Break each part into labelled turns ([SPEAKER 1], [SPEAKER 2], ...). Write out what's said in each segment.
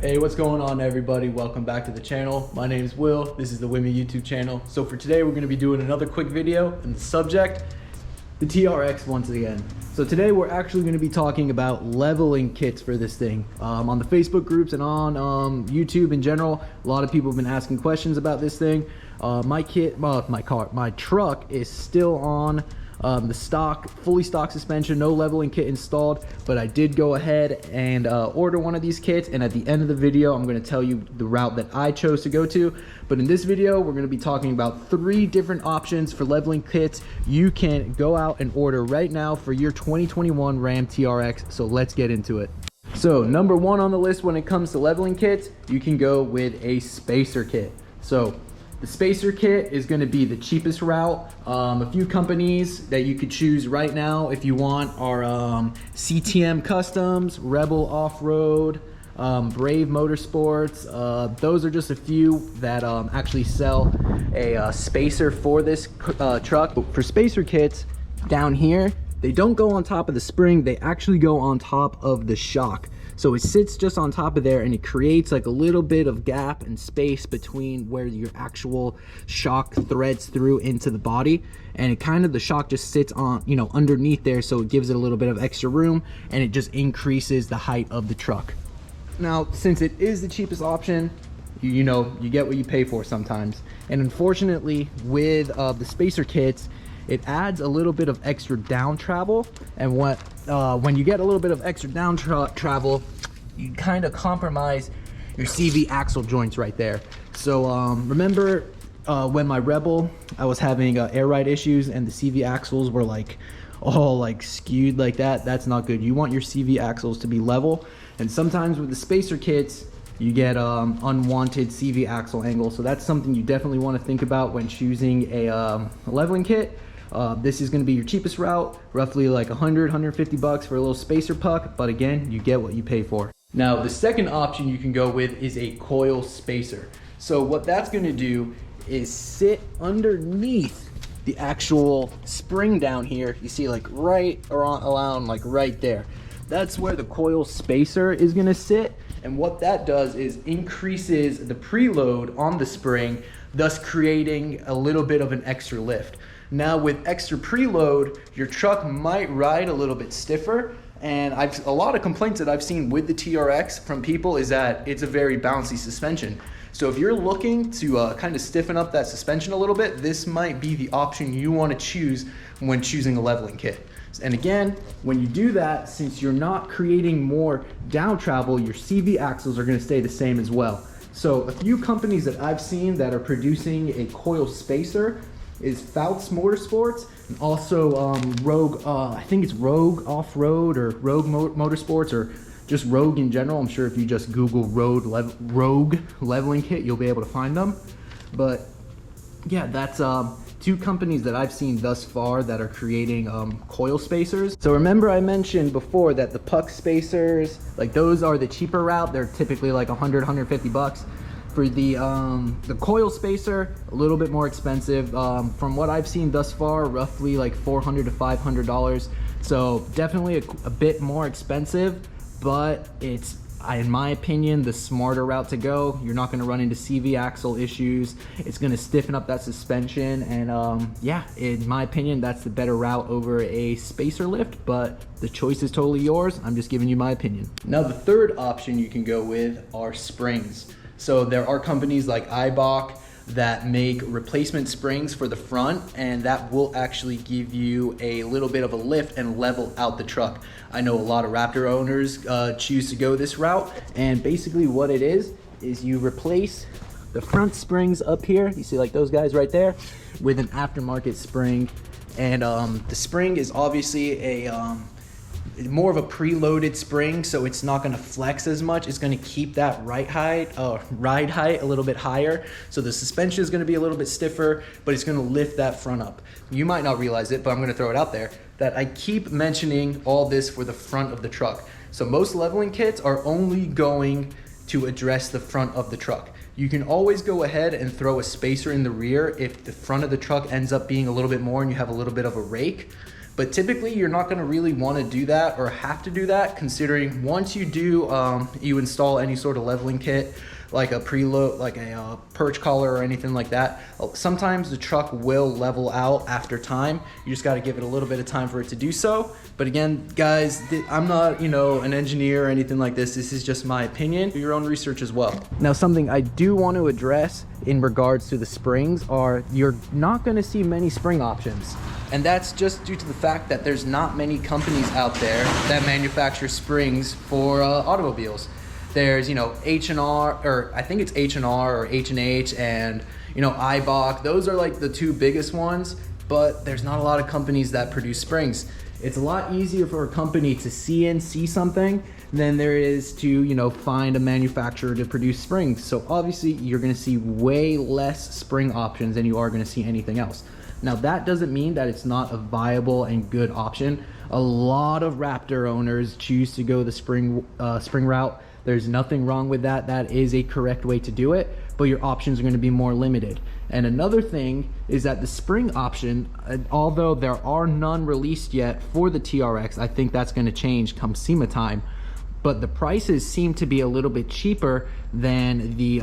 [SPEAKER 1] Hey, what's going on everybody? Welcome back to the channel. My name is Will. This is the Women YouTube channel. So for today, we're going to be doing another quick video, and the subject, the TRX once again. So today we're actually going to be talking about leveling kits for this thing. On the Facebook groups and on YouTube in general, a lot of people have been asking questions about this thing. My truck is still on the fully stock suspension, no leveling kit installed, but I did go ahead and order one of these kits, and at the end of the video I'm going to tell you the route that I chose to go to. But in this video we're going to be talking about 3 different options for leveling kits you can go out and order right now for your 2021 Ram TRX. So let's get into it. So number 1 on the list when it comes to leveling kits, you can go with a spacer kit. So the spacer kit is going to be the cheapest route. A few companies that you could choose right now if you want are CTM Customs, Rebel Off-Road, Brave Motorsports. Those are just a few that actually sell a spacer for this truck. For spacer kits, down here, they don't go on top of the spring, they actually go on top of the shock. So it sits just on top of there, and it creates like a little bit of gap and space between where your actual shock threads through into the body, and the shock just sits on, underneath there, so it gives it a little bit of extra room, and it just increases the height of the truck. Now, since it is the cheapest option, you get what you pay for sometimes. And unfortunately, with the spacer kits, it adds a little bit of extra down travel, and when you get a little bit of extra down travel, you kind of compromise your CV axle joints right there. So remember when my Rebel, I was having air ride issues, and the CV axles were all skewed like that. That's not good. You want your CV axles to be level, and sometimes with the spacer kits you get unwanted CV axle angle. So that's something you definitely want to think about when choosing a leveling kit. This is going to be your cheapest route, roughly like 150 bucks for a little spacer puck, but again, you get what you pay for. Now, the second option you can go with is a coil spacer. So what that's going to do is sit underneath the actual spring down here. You see, right around right there. That's where the coil spacer is going to sit, and what that does is increases the preload on the spring, thus creating a little bit of an extra lift. Now, with extra preload, your truck might ride a little bit stiffer, and a lot of complaints that I've seen with the TRX from people is that it's a very bouncy suspension. So if you're looking to kind of stiffen up that suspension a little bit, this might be the option you want to choose when choosing a leveling kit. And again, when you do that, since you're not creating more down travel, your CV axles are going to stay the same as well. So a few companies that I've seen that are producing a coil spacer is Fouts Motorsports, and also Rogue, I think it's Rogue Off-Road or Rogue Motorsports, or just Rogue in general. I'm sure if you just Google Rogue leveling kit, you'll be able to find them. But yeah, that's 2 companies that I've seen thus far that are creating coil spacers. So remember I mentioned before that the puck spacers, those are the cheaper route. They're typically like 150 bucks. For the coil spacer, a little bit more expensive. From what I've seen thus far, roughly like $400 to $500. So definitely a bit more expensive, but it's, in my opinion, the smarter route to go. You're not going to run into CV axle issues. It's going to stiffen up that suspension, and yeah, in my opinion, that's the better route over a spacer lift, but the choice is totally yours. I'm just giving you my opinion. Now, the third option you can go with are springs. So there are companies like Eibach that make replacement springs for the front, and that will actually give you a little bit of a lift and level out the truck. I know a lot of Raptor owners choose to go this route, and basically what it is you replace the front springs up here, you see those guys right there, with an aftermarket spring. And the spring is obviously a more of a preloaded spring, so it's not going to flex as much. It's going to keep that ride height a little bit higher, so the suspension is going to be a little bit stiffer, but it's going to lift that front up. You might not realize it, but I'm going to throw it out there that I keep mentioning all this for the front of the truck. So most leveling kits are only going to address the front of the truck. You can always go ahead and throw a spacer in the rear if the front of the truck ends up being a little bit more and you have a little bit of a rake. But typically you're not gonna really wanna do that or have to do that, considering once you do, you install any sort of leveling kit, like a preload, like a perch collar or anything like that, sometimes the truck will level out after time. You just got to give it a little bit of time for it to do so. But again, guys, I'm not, an engineer or anything like this. This is just my opinion. Do your own research as well. Now, something I do want to address in regards to the springs are you're not going to see many spring options. And that's just due to the fact that there's not many companies out there that manufacture springs for automobiles. There's, H&R, or I think it's H&R or H&H, and, Eibach. Those are like the two biggest ones, but there's not a lot of companies that produce springs. It's a lot easier for a company to see something than there is to, find a manufacturer to produce springs. So obviously you're gonna see way less spring options than you are gonna see anything else. Now that doesn't mean that it's not a viable and good option. A lot of Raptor owners choose to go the spring route. There's nothing wrong with that. That is a correct way to do it, but your options are going to be more limited. And another thing is that the spring option, although there are none released yet for the TRX, I think that's going to change come SEMA time, but the prices seem to be a little bit cheaper than the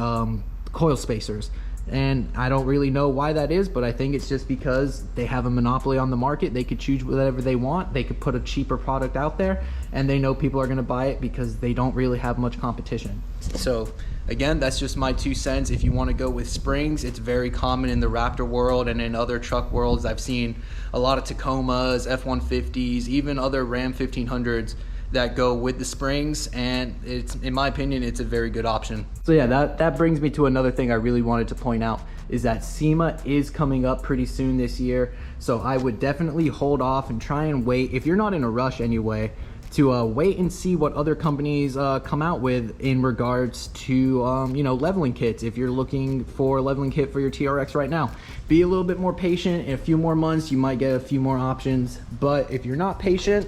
[SPEAKER 1] coil spacers. And I don't really know why that is, but I think it's just because they have a monopoly on the market. They could choose whatever they want. They could put a cheaper product out there, and they know people are gonna buy it because they don't really have much competition. So again, that's just my 2 cents. If you wanna go with springs, it's very common in the Raptor world and in other truck worlds. I've seen a lot of Tacomas, F-150s, even other Ram 1500s that go with the springs, and it's, in my opinion, it's a very good option. So yeah, that brings me to another thing I really wanted to point out, is that SEMA is coming up pretty soon this year. So I would definitely hold off and try and wait, if you're not in a rush anyway, to wait and see what other companies come out with in regards to leveling kits. If you're looking for a leveling kit for your TRX right now, be a little bit more patient. In a few more months you might get a few more options, but if you're not patient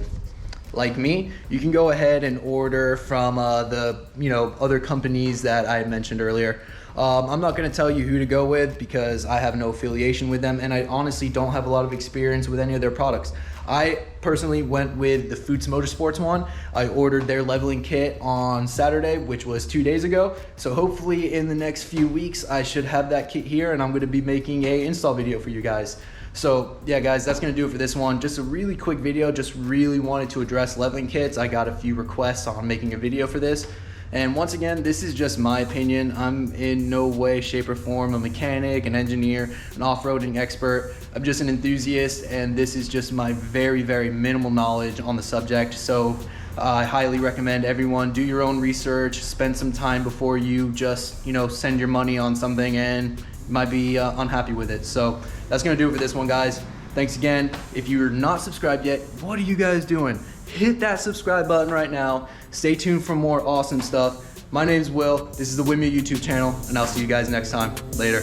[SPEAKER 1] like me, you can go ahead and order from the other companies that I mentioned earlier. I'm not going to tell you who to go with because I have no affiliation with them, and I honestly don't have a lot of experience with any of their products. I personally went with the Fuchs Motorsports one. I ordered their leveling kit on Saturday, which was 2 days ago. So hopefully in the next few weeks I should have that kit here, and I'm going to be making a install video for you guys. So yeah guys, that's gonna do it for this one. Just a really quick video, just really wanted to address leveling kits. I got a few requests on making a video for this. And once again, this is just my opinion. I'm in no way, shape or form a mechanic, an engineer, an off-roading expert. I'm just an enthusiast, and this is just my very, very minimal knowledge on the subject. So I highly recommend everyone do your own research, spend some time before you just, send your money on something and might be unhappy with it. So that's gonna do it for this one, guys. Thanks again. If you're not subscribed yet, what are you guys doing? Hit that subscribe button right now. Stay tuned for more awesome stuff. My name's Will. This is the Wimmy YouTube channel, and I'll see you guys next time. Later.